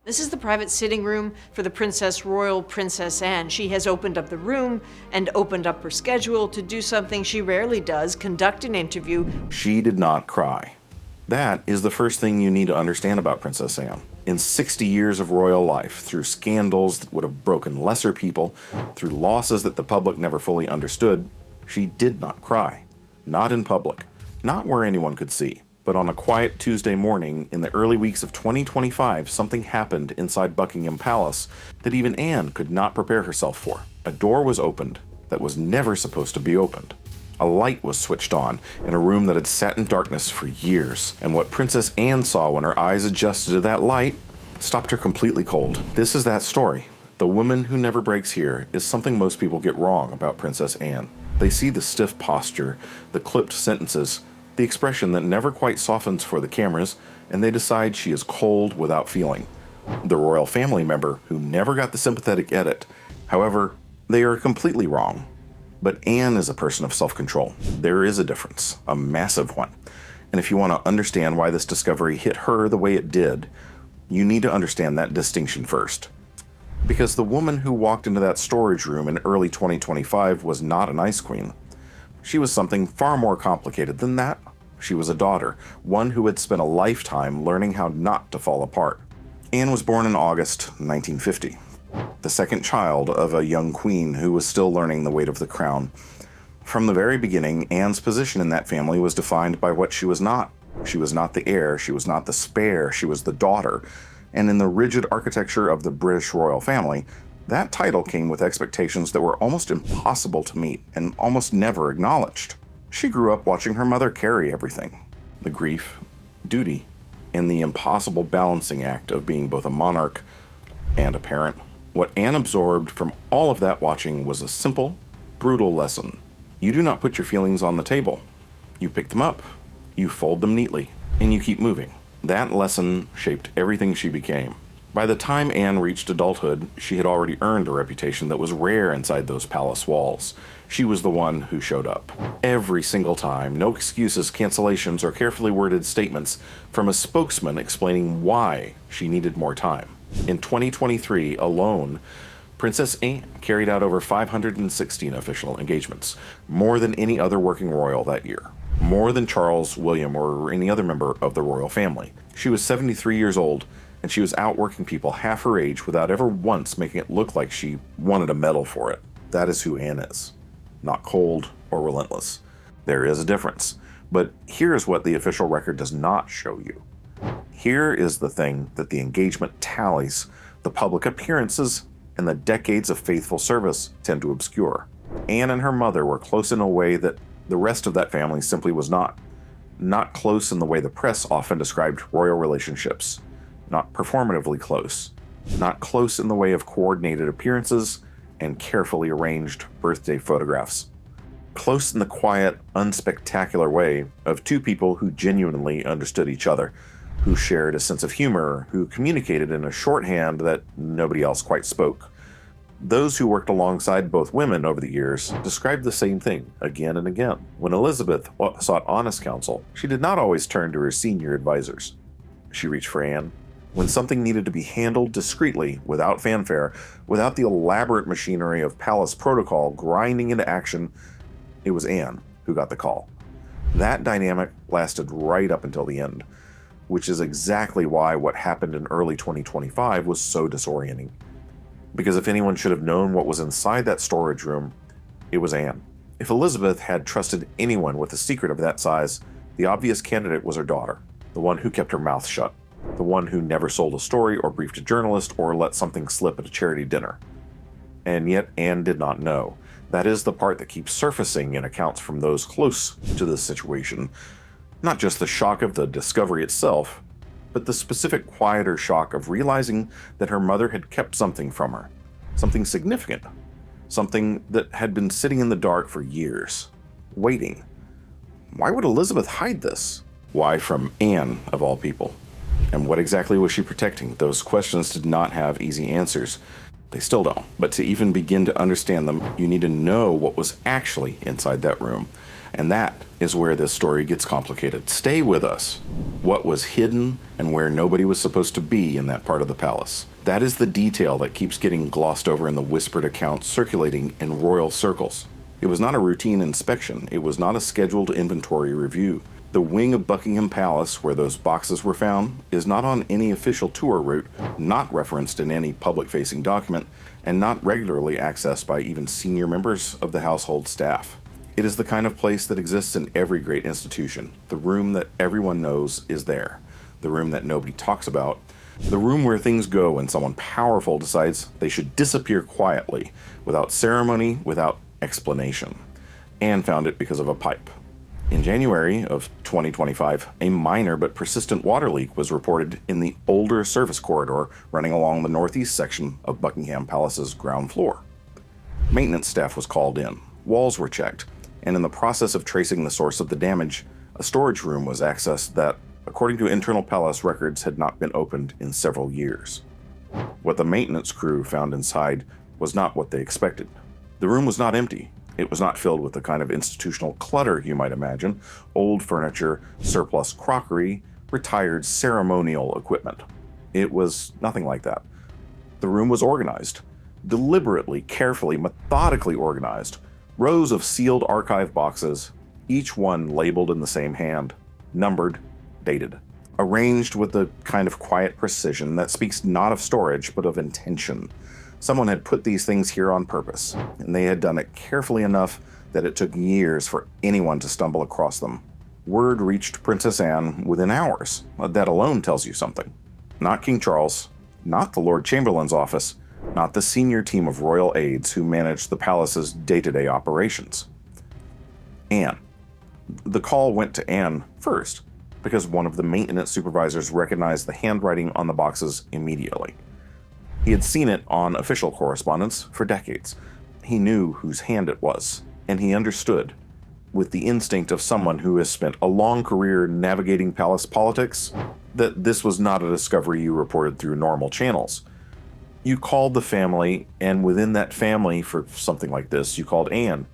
This is the private sitting room for the Royal Princess Anne. She has opened up the room and opened up her schedule to do something she rarely does, conduct an interview. She did not cry. That is the first thing you need to understand about Princess Anne. In 60 years of royal life, through scandals that would have broken lesser people, through losses that the public never fully understood, she did not cry. Not in public. Not where anyone could see. But on a quiet Tuesday morning in the early weeks of 2025, something happened inside Buckingham Palace that even Anne could not prepare herself for. A door was opened that was never supposed to be opened. A light was switched on in a room that had sat in darkness for years, and what Princess Anne saw when her eyes adjusted to that light stopped her completely cold. This is that story. The woman who never breaks here is something most people get wrong about Princess Anne. They see the stiff posture, the clipped sentences, the expression that never quite softens for the cameras, and they decide she is cold without feeling. The royal family member who never got the sympathetic edit. However, they are completely wrong. But Anne is a person of self-control. There is a difference, a massive one. And if you want to understand why this discovery hit her the way it did, you need to understand that distinction first. Because the woman who walked into that storage room in early 2025 was not an ice queen. She was something far more complicated than that. She was a daughter, one who had spent a lifetime learning how not to fall apart. Anne was born in August 1950, the second child of a young queen who was still learning the weight of the crown. From the very beginning, Anne's position in that family was defined by what she was not. She was not the heir, she was not the spare, she was the daughter. And in the rigid architecture of the British royal family, that title came with expectations that were almost impossible to meet and almost never acknowledged. She grew up watching her mother carry everything. The grief, duty, and the impossible balancing act of being both a monarch and a parent. What Anne absorbed from all of that watching was a simple, brutal lesson. You do not put your feelings on the table. You pick them up, you fold them neatly, and you keep moving. That lesson shaped everything she became. By the time Anne reached adulthood, she had already earned a reputation that was rare inside those palace walls. She was the one who showed up. Every single time, no excuses, cancellations, or carefully worded statements from a spokesman explaining why she needed more time. In 2023 alone, Princess Anne carried out over 516 official engagements, more than any other working royal that year. More than Charles, William, or any other member of the royal family. She was 73 years old, and she was outworking people half her age without ever once making it look like she wanted a medal for it. That is who Anne is. Not cold or relentless. There is a difference. But here is what the official record does not show you. Here is the thing that the engagement tallies, the public appearances, and the decades of faithful service tend to obscure. Anne and her mother were close in a way that the rest of that family simply was not. Not close in the way the press often described royal relationships. Not performatively close. Not close in the way of coordinated appearances and carefully arranged birthday photographs. Close in the quiet, unspectacular way of two people who genuinely understood each other, who shared a sense of humor, who communicated in a shorthand that nobody else quite spoke. Those who worked alongside both women over the years described the same thing again and again. When Elizabeth sought honest counsel, she did not always turn to her senior advisors. She reached for Anne. When something needed to be handled discreetly, without fanfare, without the elaborate machinery of palace protocol grinding into action, it was Anne who got the call. That dynamic lasted right up until the end, which is exactly why what happened in early 2025 was so disorienting. Because if anyone should have known what was inside that storage room, it was Anne. If Elizabeth had trusted anyone with a secret of that size, the obvious candidate was her daughter, the one who kept her mouth shut, the one who never sold a story or briefed a journalist or let something slip at a charity dinner. And yet Anne did not know. That is the part that keeps surfacing in accounts from those close to this situation. Not just the shock of the discovery itself, but the specific quieter shock of realizing that her mother had kept something from her. Something significant. Something that had been sitting in the dark for years. Waiting. Why would Elizabeth hide this? Why from Anne, of all people? And what exactly was she protecting? Those questions did not have easy answers. They still don't. But to even begin to understand them, you need to know what was actually inside that room. And that is where this story gets complicated. Stay with us. What was hidden and where nobody was supposed to be in that part of the palace. That is the detail that keeps getting glossed over in the whispered accounts circulating in royal circles. It was not a routine inspection. It was not a scheduled inventory review. The wing of Buckingham Palace where those boxes were found is not on any official tour route, not referenced in any public-facing document, and not regularly accessed by even senior members of the household staff. It is the kind of place that exists in every great institution, the room that everyone knows is there, the room that nobody talks about, the room where things go when someone powerful decides they should disappear quietly, without ceremony, without explanation. Anne found it because of a pipe. In January of 2025, a minor but persistent water leak was reported in the older service corridor running along the northeast section of Buckingham Palace's ground floor. Maintenance staff was called in, walls were checked, and in the process of tracing the source of the damage, a storage room was accessed that, according to internal palace records, had not been opened in several years. What the maintenance crew found inside was not what they expected. The room was not empty. It was not filled with the kind of institutional clutter you might imagine: old furniture, surplus crockery, retired ceremonial equipment. It was nothing like that. The room was organized. Deliberately, carefully, methodically organized. Rows of sealed archive boxes, each one labeled in the same hand, numbered, dated. Arranged with the kind of quiet precision that speaks not of storage, but of intention. Someone had put these things here on purpose, and they had done it carefully enough that it took years for anyone to stumble across them. Word reached Princess Anne within hours. That alone tells you something. Not King Charles, not the Lord Chamberlain's office, not the senior team of royal aides who managed the palace's day-to-day operations. Anne. The call went to Anne first, because one of the maintenance supervisors recognized the handwriting on the boxes immediately. He had seen it on official correspondence for decades. He knew whose hand it was, and he understood, with the instinct of someone who has spent a long career navigating palace politics, that this was not a discovery you reported through normal channels. You called the family, and within that family, for something like this, you called Anne.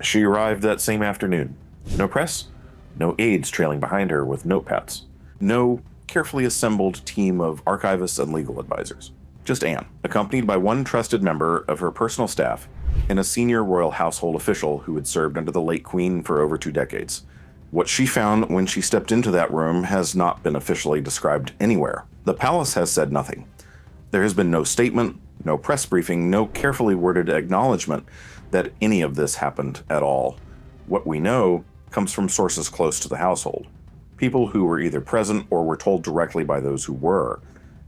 She arrived that same afternoon. No press, no aides trailing behind her with notepads, no carefully assembled team of archivists and legal advisors. Just Anne, accompanied by one trusted member of her personal staff and a senior royal household official who had served under the late Queen for over 2 decades. What she found when she stepped into that room has not been officially described anywhere. The palace has said nothing. There has been no statement, no press briefing, no carefully worded acknowledgement that any of this happened at all. What we know comes from sources close to the household, people who were either present or were told directly by those who were.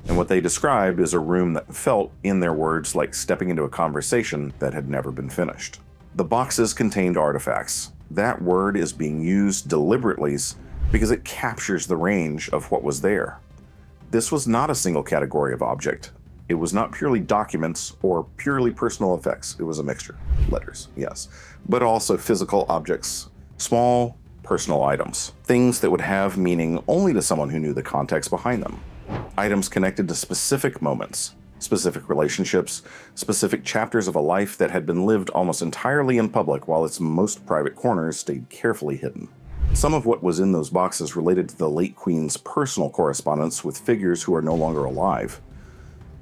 And what they described is a room that felt, in their words, like stepping into a conversation that had never been finished. The boxes contained artifacts. That word is being used deliberately because it captures the range of what was there. This was not a single category of object. It was not purely documents or purely personal effects. It was a mixture. Letters, yes. But also physical objects, small personal items, things that would have meaning only to someone who knew the context behind them. Items connected to specific moments, specific relationships, specific chapters of a life that had been lived almost entirely in public while its most private corners stayed carefully hidden. Some of what was in those boxes related to the late Queen's personal correspondence with figures who are no longer alive.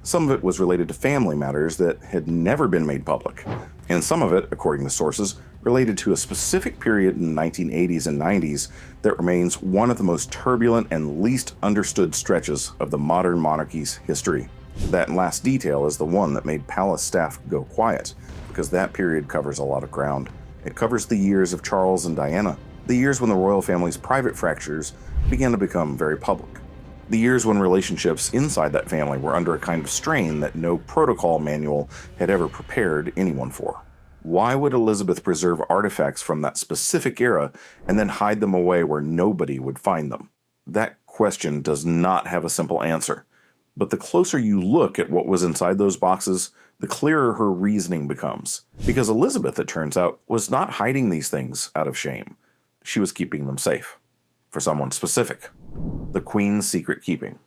Some of it was related to family matters that had never been made public, and some of it, according to sources, related to a specific period in the 1980s and 90s that remains one of the most turbulent and least understood stretches of the modern monarchy's history. That last detail is the one that made palace staff go quiet, because that period covers a lot of ground. It covers the years of Charles and Diana, the years when the royal family's private fractures began to become very public. The years when relationships inside that family were under a kind of strain that no protocol manual had ever prepared anyone for. Why would Elizabeth preserve artifacts from that specific era and then hide them away where nobody would find them? That question does not have a simple answer. But the closer you look at what was inside those boxes, the clearer her reasoning becomes. Because Elizabeth, it turns out, was not hiding these things out of shame. She was keeping them safe. For someone specific. The Queen's secret keeping.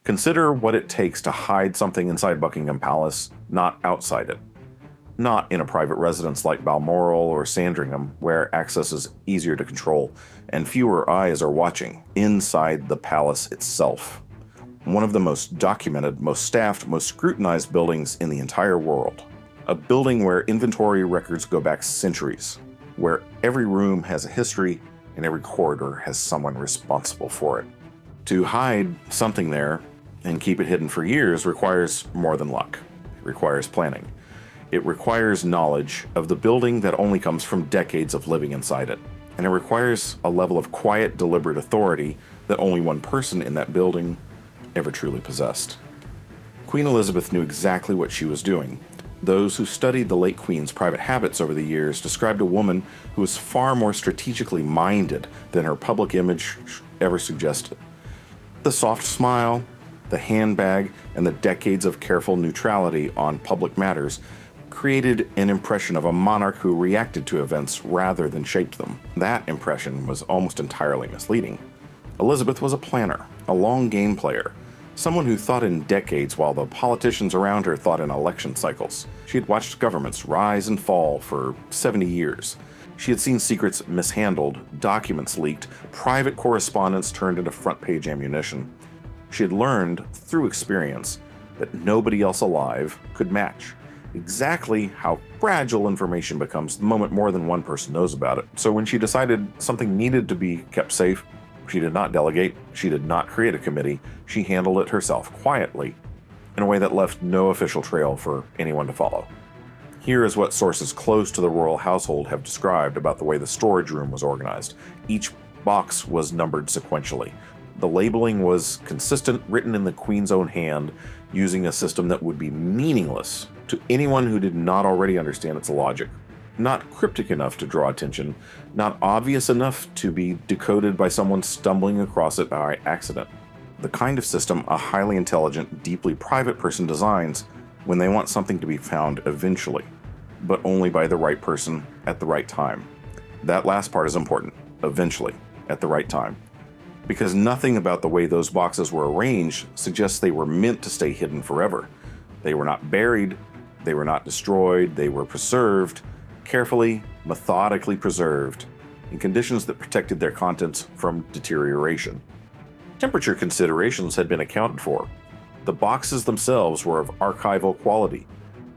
Consider what it takes to hide something inside Buckingham Palace, not outside it. not in a private residence like Balmoral or Sandringham, where access is easier to control and fewer eyes are watching, inside the palace itself. One of the most documented, most staffed, most scrutinized buildings in the entire world. A building where inventory records go back centuries, where every room has a history and every corridor has someone responsible for it. To hide something there and keep it hidden for years requires more than luck. It requires planning. It requires knowledge of the building that only comes from decades of living inside it. And it requires a level of quiet, deliberate authority that only one person in that building ever truly possessed. Queen Elizabeth knew exactly what she was doing. Those who studied the late Queen's private habits over the years described a woman who was far more strategically minded than her public image ever suggested. The soft smile, the handbag, and the decades of careful neutrality on public matters created an impression of a monarch who reacted to events rather than shaped them. That impression was almost entirely misleading. Elizabeth was a planner, a long game player, someone who thought in decades while the politicians around her thought in election cycles. She had watched governments rise and fall for 70 years. She had seen secrets mishandled, documents leaked, private correspondence turned into front-page ammunition. She had learned, through experience, that nobody else alive could match exactly how fragile information becomes the moment more than one person knows about it. So when she decided something needed to be kept safe, she did not delegate, she did not create a committee, she handled it herself quietly, in a way that left no official trail for anyone to follow. Here is what sources close to the royal household have described about the way the storage room was organized. Each box was numbered sequentially. The labeling was consistent, written in the Queen's own hand, using a system that would be meaningless to anyone who did not already understand its logic. Not cryptic enough to draw attention, not obvious enough to be decoded by someone stumbling across it by accident. The kind of system a highly intelligent, deeply private person designs when they want something to be found eventually, but only by the right person at the right time. That last part is important, eventually, at the right time. Because nothing about the way those boxes were arranged suggests they were meant to stay hidden forever. They were not buried, they were not destroyed, they were preserved, carefully, methodically preserved, in conditions that protected their contents from deterioration. Temperature considerations had been accounted for. The boxes themselves were of archival quality.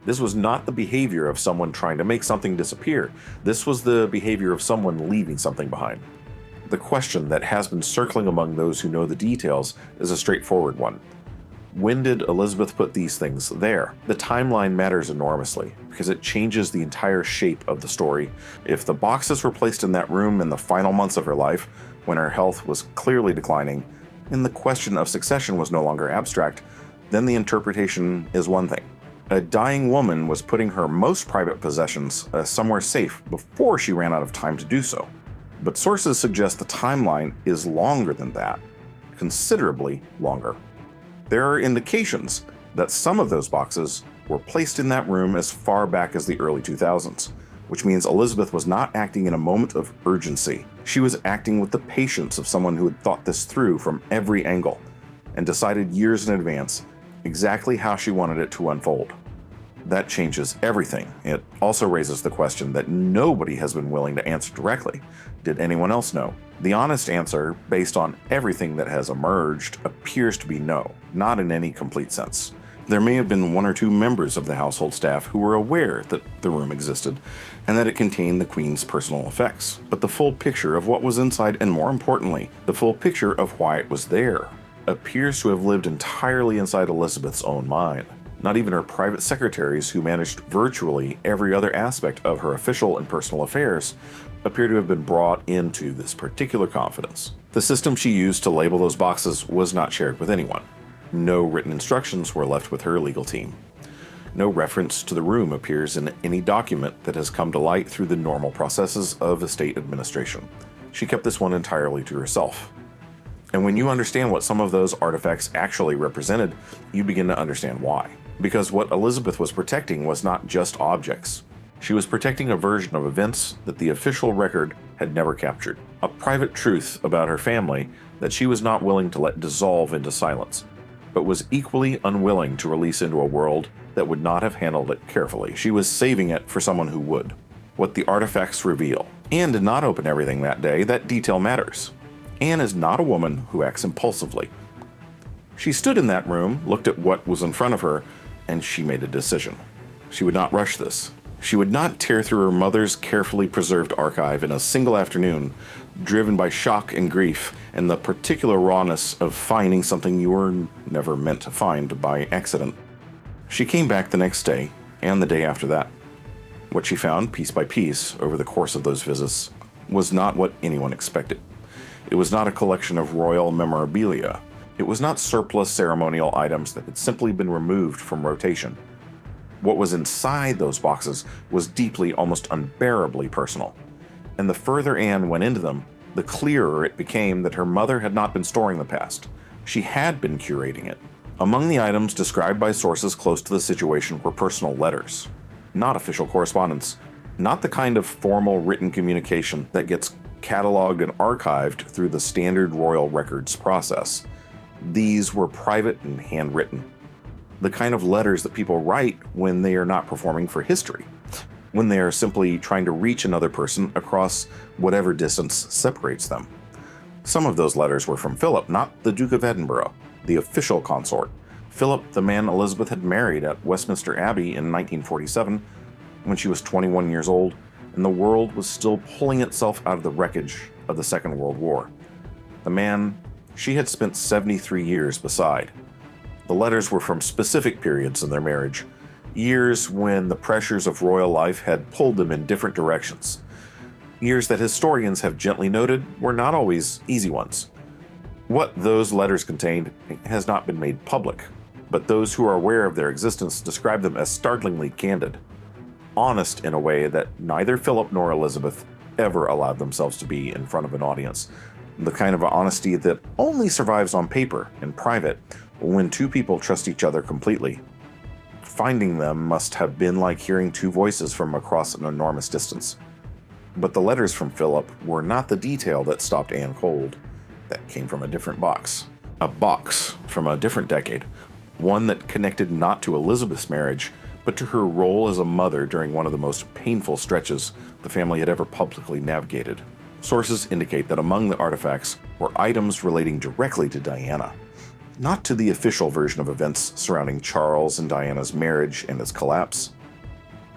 This was not the behavior of someone trying to make something disappear. This was the behavior of someone leaving something behind. The question that has been circling among those who know the details is a straightforward one. When did Elizabeth put these things there? The timeline matters enormously because it changes the entire shape of the story. If the boxes were placed in that room in the final months of her life, when her health was clearly declining, and the question of succession was no longer abstract, then the interpretation is one thing. A dying woman was putting her most private possessions somewhere safe before she ran out of time to do so. But sources suggest the timeline is longer than that, considerably longer. There are indications that some of those boxes were placed in that room as far back as the early 2000s, which means Elizabeth was not acting in a moment of urgency. She was acting with the patience of someone who had thought this through from every angle and decided years in advance exactly how she wanted it to unfold. That changes everything. It also raises the question that nobody has been willing to answer directly. Did anyone else know? The honest answer, based on everything that has emerged, appears to be no, not in any complete sense. There may have been one or two members of the household staff who were aware that the room existed and that it contained the Queen's personal effects, but the full picture of what was inside, and more importantly, the full picture of why it was there, appears to have lived entirely inside Elizabeth's own mind. Not even her private secretaries, who managed virtually every other aspect of her official and personal affairs, appear to have been brought into this particular confidence. The system she used to label those boxes was not shared with anyone. No written instructions were left with her legal team. No reference to the room appears in any document that has come to light through the normal processes of estate administration. She kept this one entirely to herself. And when you understand what some of those artifacts actually represented, you begin to understand why. Because what Elizabeth was protecting was not just objects. She was protecting a version of events that the official record had never captured. A private truth about her family that she was not willing to let dissolve into silence. but was equally unwilling to release into a world that would not have handled it carefully. She was saving it for someone who would. What the artifacts reveal. Anne did not open everything that day. That detail matters. Anne is not a woman who acts impulsively. She stood in that room, looked at what was in front of her, and she made a decision. She would not rush this. She would not tear through her mother's carefully preserved archive in a single afternoon, driven by shock and grief and the particular rawness of finding something you were never meant to find by accident. She came back the next day, and the day after that. What she found, piece by piece, over the course of those visits, was not what anyone expected. It was not a collection of royal memorabilia. It was not surplus ceremonial items that had simply been removed from rotation. What was inside those boxes was deeply, almost unbearably personal. And the further Anne went into them, the clearer it became that her mother had not been storing the past. She had been curating it. Among the items described by sources close to the situation were personal letters, not official correspondence, not the kind of formal written communication that gets cataloged and archived through the standard royal records process. These were private and handwritten. The kind of letters that people write when they are not performing for history, when they are simply trying to reach another person across whatever distance separates them. Some of those letters were from Philip, not the Duke of Edinburgh, the official consort. Philip, the man Elizabeth had married at Westminster Abbey in 1947, when she was 21 years old, and the world was still pulling itself out of the wreckage of the Second World War. The man she had spent 73 years beside. The letters were from specific periods in their marriage, years when the pressures of royal life had pulled them in different directions. Years that historians have gently noted were not always easy ones. What those letters contained has not been made public, but those who are aware of their existence describe them as startlingly candid, honest in a way that neither Philip nor Elizabeth ever allowed themselves to be in front of an audience, the kind of honesty that only survives on paper, in private, when two people trust each other completely. Finding them must have been like hearing two voices from across an enormous distance. But the letters from Philip were not the detail that stopped Anne cold. That came from a different box. A box from a different decade. One that connected not to Elizabeth's marriage, but to her role as a mother during one of the most painful stretches the family had ever publicly navigated. Sources indicate that among the artifacts were items relating directly to Diana, not to the official version of events surrounding Charles and Diana's marriage and its collapse,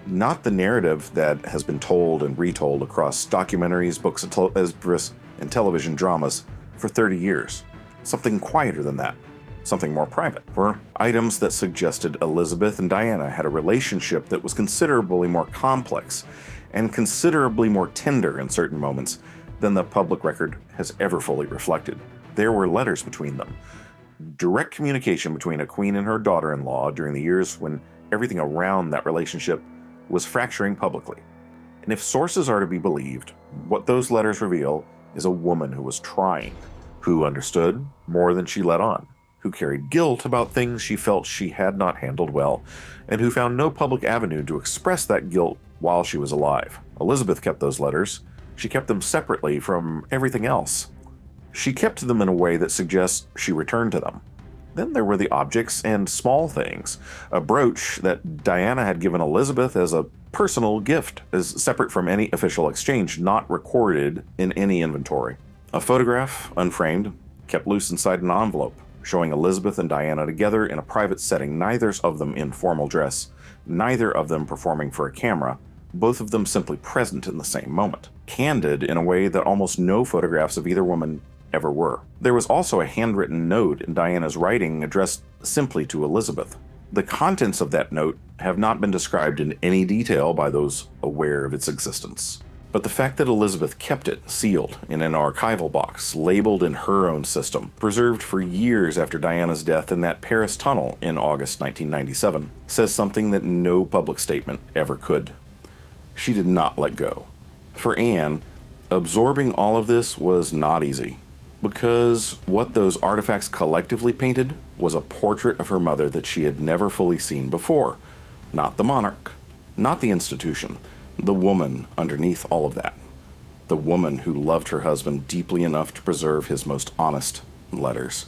not the narrative that has been told and retold across documentaries, books, and television dramas for 30 years. Something quieter than that, something more private, were items that suggested Elizabeth and Diana had a relationship that was considerably more complex and considerably more tender in certain moments than the public record has ever fully reflected. There were letters between them, direct communication between a queen and her daughter-in-law during the years when everything around that relationship was fracturing publicly. And if sources are to be believed, what those letters reveal is a woman who was trying, who understood more than she let on, who carried guilt about things she felt she had not handled well, and who found no public avenue to express that guilt while she was alive. Elizabeth kept those letters. She kept them separately from everything else. She kept them in a way that suggests she returned to them. Then there were the objects and small things. A brooch that Diana had given Elizabeth as a personal gift, as separate from any official exchange, not recorded in any inventory. A photograph, unframed, kept loose inside an envelope, showing Elizabeth and Diana together in a private setting, neither of them in formal dress, neither of them performing for a camera, both of them simply present in the same moment, candid in a way that almost no photographs of either woman ever were. There was also a handwritten note in Diana's writing addressed simply to Elizabeth. The contents of that note have not been described in any detail by those aware of its existence. But the fact that Elizabeth kept it sealed in an archival box, labeled in her own system, preserved for years after Diana's death in that Paris tunnel in August 1997, says something that no public statement ever could. She did not let go. For Anne, absorbing all of this was not easy, because what those artifacts collectively painted was a portrait of her mother that she had never fully seen before. Not the monarch, not the institution, the woman underneath all of that. The woman who loved her husband deeply enough to preserve his most honest letters.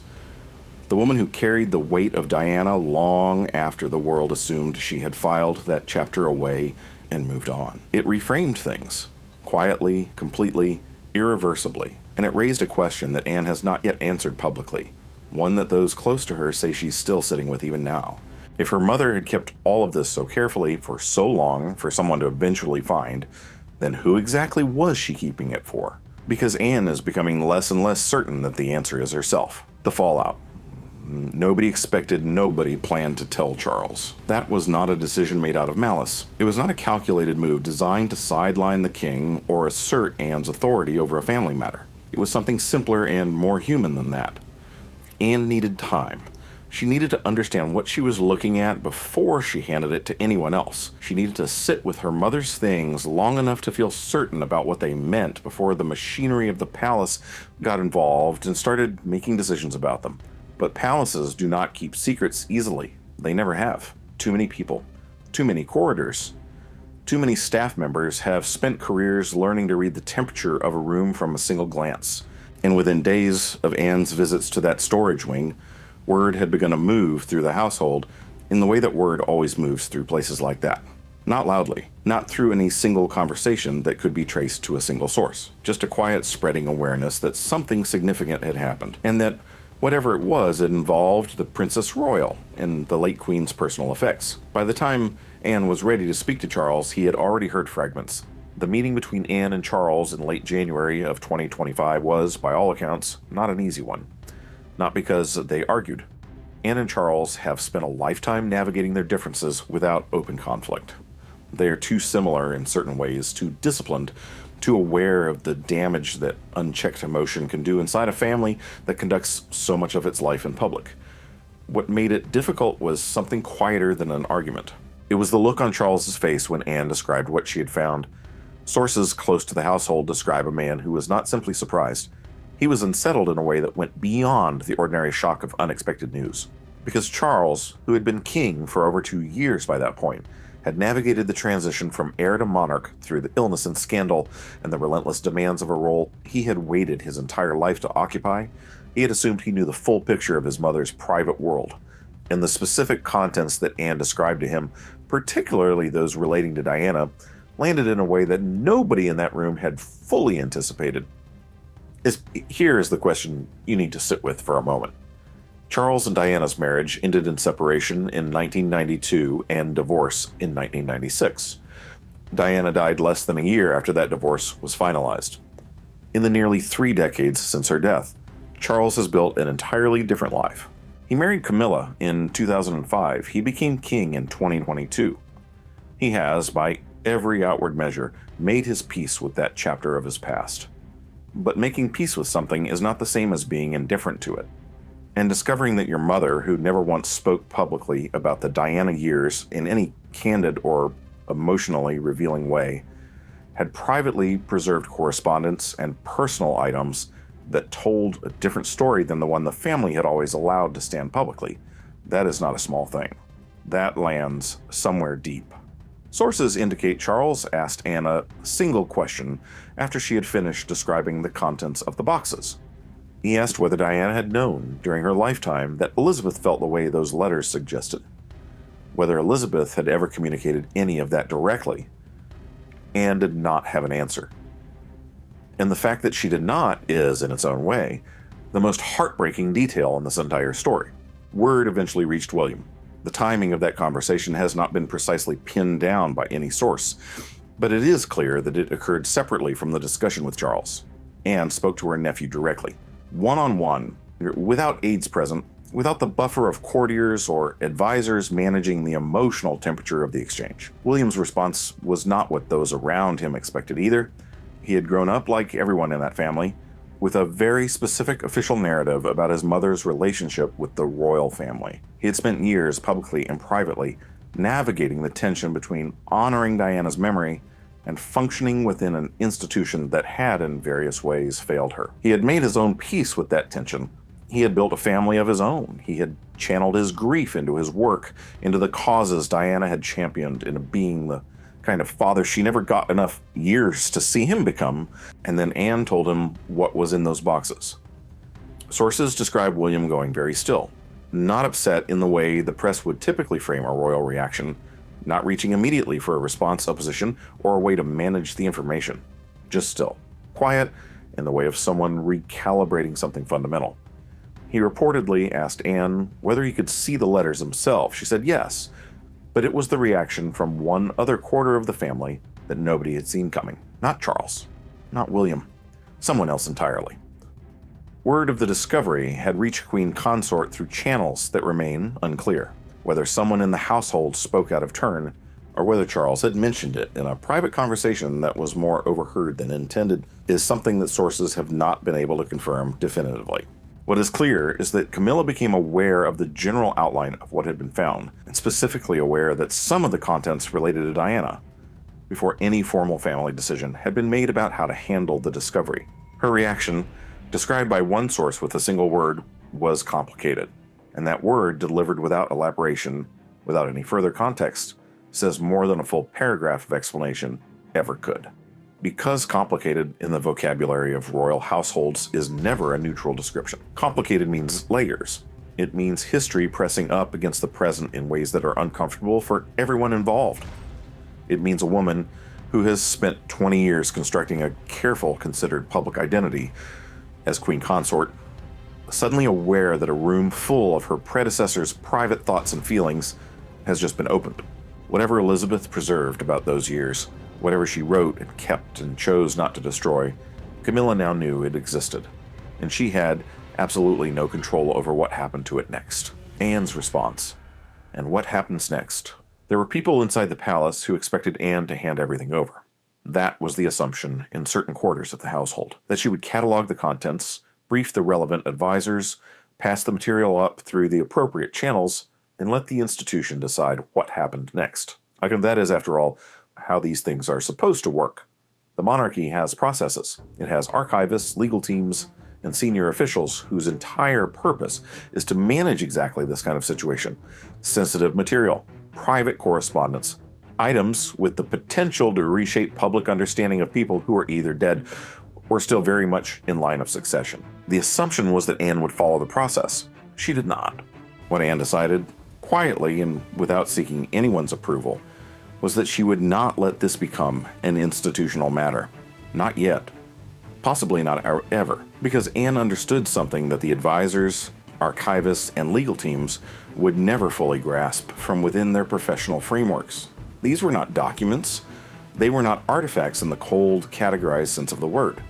The woman who carried the weight of Diana long after the world assumed she had filed that chapter away and moved on. It reframed things, quietly, completely, irreversibly, and it raised a question that Anne has not yet answered publicly, one that those close to her say she's still sitting with even now. If her mother had kept all of this so carefully for so long for someone to eventually find, then who exactly was she keeping it for? Because Anne is becoming less and less certain that the answer is herself. The fallout. Nobody expected, nobody planned to tell Charles. That was not a decision made out of malice. It was not a calculated move designed to sideline the king or assert Anne's authority over a family matter. It was something simpler and more human than that. Anne needed time. She needed to understand what she was looking at before she handed it to anyone else. She needed to sit with her mother's things long enough to feel certain about what they meant before the machinery of the palace got involved and started making decisions about them. But palaces do not keep secrets easily. They never have. Too many people, too many corridors, too many staff members have spent careers learning to read the temperature of a room from a single glance. And within days of Anne's visits to that storage wing, word had begun to move through the household in the way that word always moves through places like that. Not loudly, not through any single conversation that could be traced to a single source. Just a quiet spreading awareness that something significant had happened, and that whatever it was, it involved the Princess Royal and the late Queen's personal effects. By the time Anne was ready to speak to Charles, he had already heard fragments. The meeting between Anne and Charles in late January of 2025 was, by all accounts, not an easy one. Not because they argued. Anne and Charles have spent a lifetime navigating their differences without open conflict. They are too similar in certain ways, too disciplined, too aware of the damage that unchecked emotion can do inside a family that conducts so much of its life in public. What made it difficult was something quieter than an argument. It was the look on Charles's face when Anne described what she had found. Sources close to the household describe a man who was not simply surprised. He was unsettled in a way that went beyond the ordinary shock of unexpected news. Because Charles, who had been king for over 2 years by that point, had navigated the transition from heir to monarch through the illness and scandal and the relentless demands of a role he had waited his entire life to occupy, he had assumed he knew the full picture of his mother's private world. And the specific contents that Anne described to him, particularly those relating to Diana, landed in a way that nobody in that room had fully anticipated. Here is the question you need to sit with for a moment. Charles and Diana's marriage ended in separation in 1992 and divorce in 1996. Diana died less than a year after that divorce was finalized. In the nearly 3 decades since her death, Charles has built an entirely different life. He married Camilla in 2005. He became king in 2022. He has, by every outward measure, made his peace with that chapter of his past. But making peace with something is not the same as being indifferent to it. And discovering that your mother, who never once spoke publicly about the Diana years in any candid or emotionally revealing way, had privately preserved correspondence and personal items that told a different story than the one the family had always allowed to stand publicly, that is not a small thing. That lands somewhere deep. Sources indicate Charles asked Anne a single question after she had finished describing the contents of the boxes. He asked whether Diana had known during her lifetime that Elizabeth felt the way those letters suggested, whether Elizabeth had ever communicated any of that directly. Anne did not have an answer. And the fact that she did not is, in its own way, the most heartbreaking detail in this entire story. Word eventually reached William. The timing of that conversation has not been precisely pinned down by any source, but it is clear that it occurred separately from the discussion with Charles. Anne spoke to her nephew directly, one-on-one, without aides present, without the buffer of courtiers or advisors managing the emotional temperature of the exchange. William's response was not what those around him expected either. He had grown up, like everyone in that family, with a very specific official narrative about his mother's relationship with the royal family. He had spent years, publicly and privately, navigating the tension between honoring Diana's memory and functioning within an institution that had in various ways failed her. He had made his own peace with that tension. He had built a family of his own. He had channeled his grief into his work, into the causes Diana had championed, into being the kind of father she never got enough years to see him become. And then Anne told him what was in those boxes. Sources describe William going very still, not upset in the way the press would typically frame a royal reaction, not reaching immediately for a response opposition or a way to manage the information. Just still, quiet, in the way of someone recalibrating something fundamental. He reportedly asked Anne whether he could see the letters himself. She said yes, but it was the reaction from one other quarter of the family that nobody had seen coming. Not Charles, not William, someone else entirely. Word of the discovery had reached Queen Consort through channels that remain unclear. Whether someone in the household spoke out of turn, or whether Charles had mentioned it in a private conversation that was more overheard than intended, is something that sources have not been able to confirm definitively. What is clear is that Camilla became aware of the general outline of what had been found, and specifically aware that some of the contents related to Diana, before any formal family decision had been made about how to handle the discovery. Her reaction, described by one source with a single word, was complicated, and that word, delivered without elaboration, without any further context, says more than a full paragraph of explanation ever could. Because complicated in the vocabulary of royal households is never a neutral description. Complicated means layers. It means history pressing up against the present in ways that are uncomfortable for everyone involved. It means a woman who has spent 20 years constructing a careful, considered public identity as Queen Consort, suddenly aware that a room full of her predecessor's private thoughts and feelings has just been opened. Whatever Elizabeth preserved about those years, whatever she wrote and kept and chose not to destroy, Camilla now knew it existed, and she had absolutely no control over what happened to it next. Anne's response. And what happens next? There were people inside the palace who expected Anne to hand everything over. That was the assumption in certain quarters of the household, that she would catalog the contents, brief the relevant advisors, pass the material up through the appropriate channels, and let the institution decide what happened next. That is, after all, how these things are supposed to work. The monarchy has processes. It has archivists, legal teams, and senior officials whose entire purpose is to manage exactly this kind of situation. Sensitive material, private correspondence, items with the potential to reshape public understanding of people who are either dead or still very much in line of succession. The assumption was that Anne would follow the process. She did not. What Anne decided, quietly and without seeking anyone's approval, was that she would not let this become an institutional matter. Not yet. Possibly not ever. Because Anne understood something that the advisors, archivists, and legal teams would never fully grasp from within their professional frameworks. These were not documents. They were not artifacts in the cold, categorized sense of the word.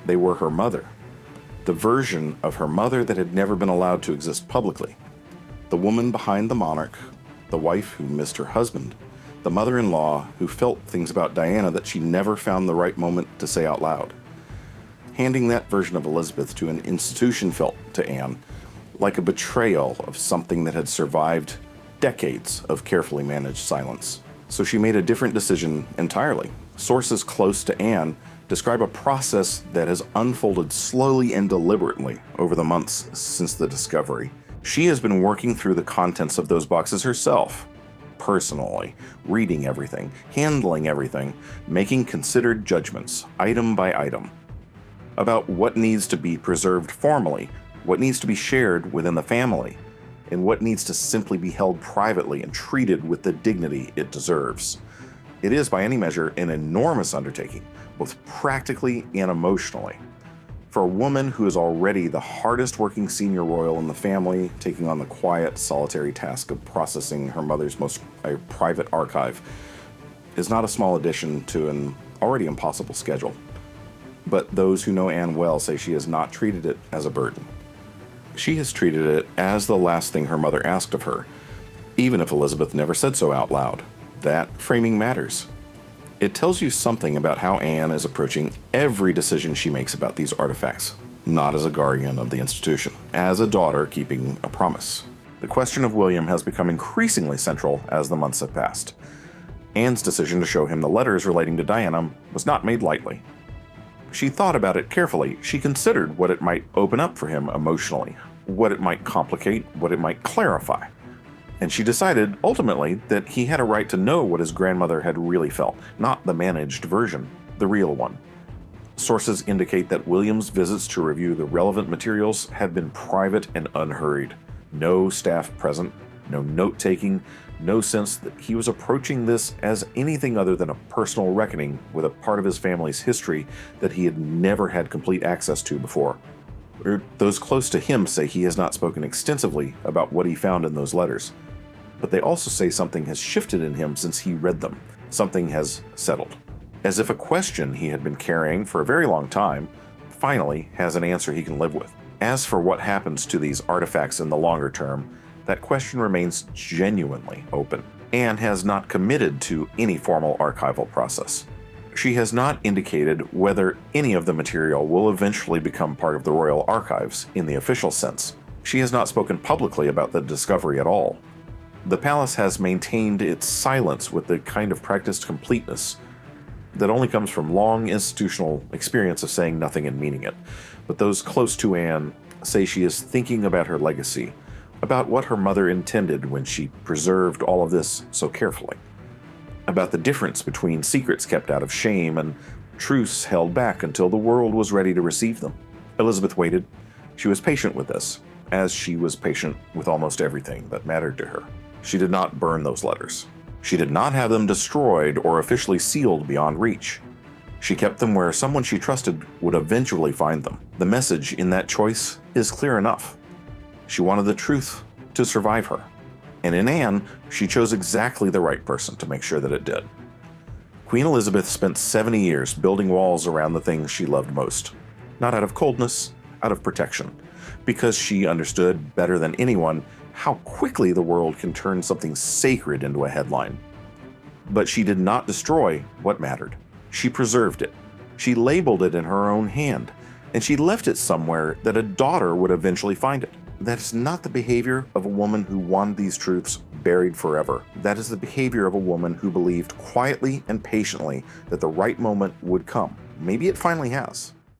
They were her mother. The version of her mother that had never been allowed to exist publicly. The woman behind the monarch, the wife who missed her husband, the mother-in-law who felt things about Diana that she never found the right moment to say out loud. Handing that version of Elizabeth to an institution felt to Anne like a betrayal of something that had survived decades of carefully managed silence. So she made a different decision entirely. Sources close to Anne describe a process that has unfolded slowly and deliberately over the months since the discovery. She has been working through the contents of those boxes herself, personally, reading everything, handling everything, making considered judgments, item by item, about what needs to be preserved formally, what needs to be shared within the family, and what needs to simply be held privately and treated with the dignity it deserves. It is, by any measure, an enormous undertaking, both practically and emotionally. For a woman who is already the hardest working senior royal in the family, taking on the quiet, solitary task of processing her mother's most private archive is not a small addition to an already impossible schedule. But those who know Anne well say she has not treated it as a burden. She has treated it as the last thing her mother asked of her, even if Elizabeth never said so out loud. That framing matters. It tells you something about how Anne is approaching every decision she makes about these artifacts, not as a guardian of the institution, as a daughter keeping a promise. The question of William has become increasingly central as the months have passed. Anne's decision to show him the letters relating to Diana was not made lightly. She thought about it carefully. She considered what it might open up for him emotionally, what it might complicate, what it might clarify. And she decided, ultimately, that he had a right to know what his grandmother had really felt, not the managed version, the real one. Sources indicate that William's visits to review the relevant materials had been private and unhurried, No staff present, no note-taking, no sense that he was approaching this as anything other than a personal reckoning with a part of his family's history that he had never had complete access to before. Those close to him say he has not spoken extensively about what he found in those letters, but they also say something has shifted in him since he read them. Something has settled. As if a question he had been carrying for a very long time finally has an answer he can live with. As for what happens to these artifacts in the longer term, that question remains genuinely open. Anne has not committed to any formal archival process. She has not indicated whether any of the material will eventually become part of the royal archives in the official sense. She has not spoken publicly about the discovery at all. The palace has maintained its silence with the kind of practiced completeness that only comes from long institutional experience of saying nothing and meaning it. But those close to Anne say she is thinking about her legacy, about what her mother intended when she preserved all of this so carefully, about the difference between secrets kept out of shame and truths held back until the world was ready to receive them. Elizabeth waited. She was patient with this, as she was patient with almost everything that mattered to her. She did not burn those letters. She did not have them destroyed or officially sealed beyond reach. She kept them where someone she trusted would eventually find them. The message in that choice is clear enough. She wanted the truth to survive her. And in Anne, she chose exactly the right person to make sure that it did. Queen Elizabeth spent 70 years building walls around the things she loved most. Not out of coldness, out of protection. Because she understood better than anyone how quickly the world can turn something sacred into a headline. But she did not destroy what mattered. She preserved it. She labeled it in her own hand, and she left it somewhere that a daughter would eventually find it. That is not the behavior of a woman who wanted these truths buried forever. That is the behavior of a woman who believed quietly and patiently that the right moment would come. Maybe it finally has.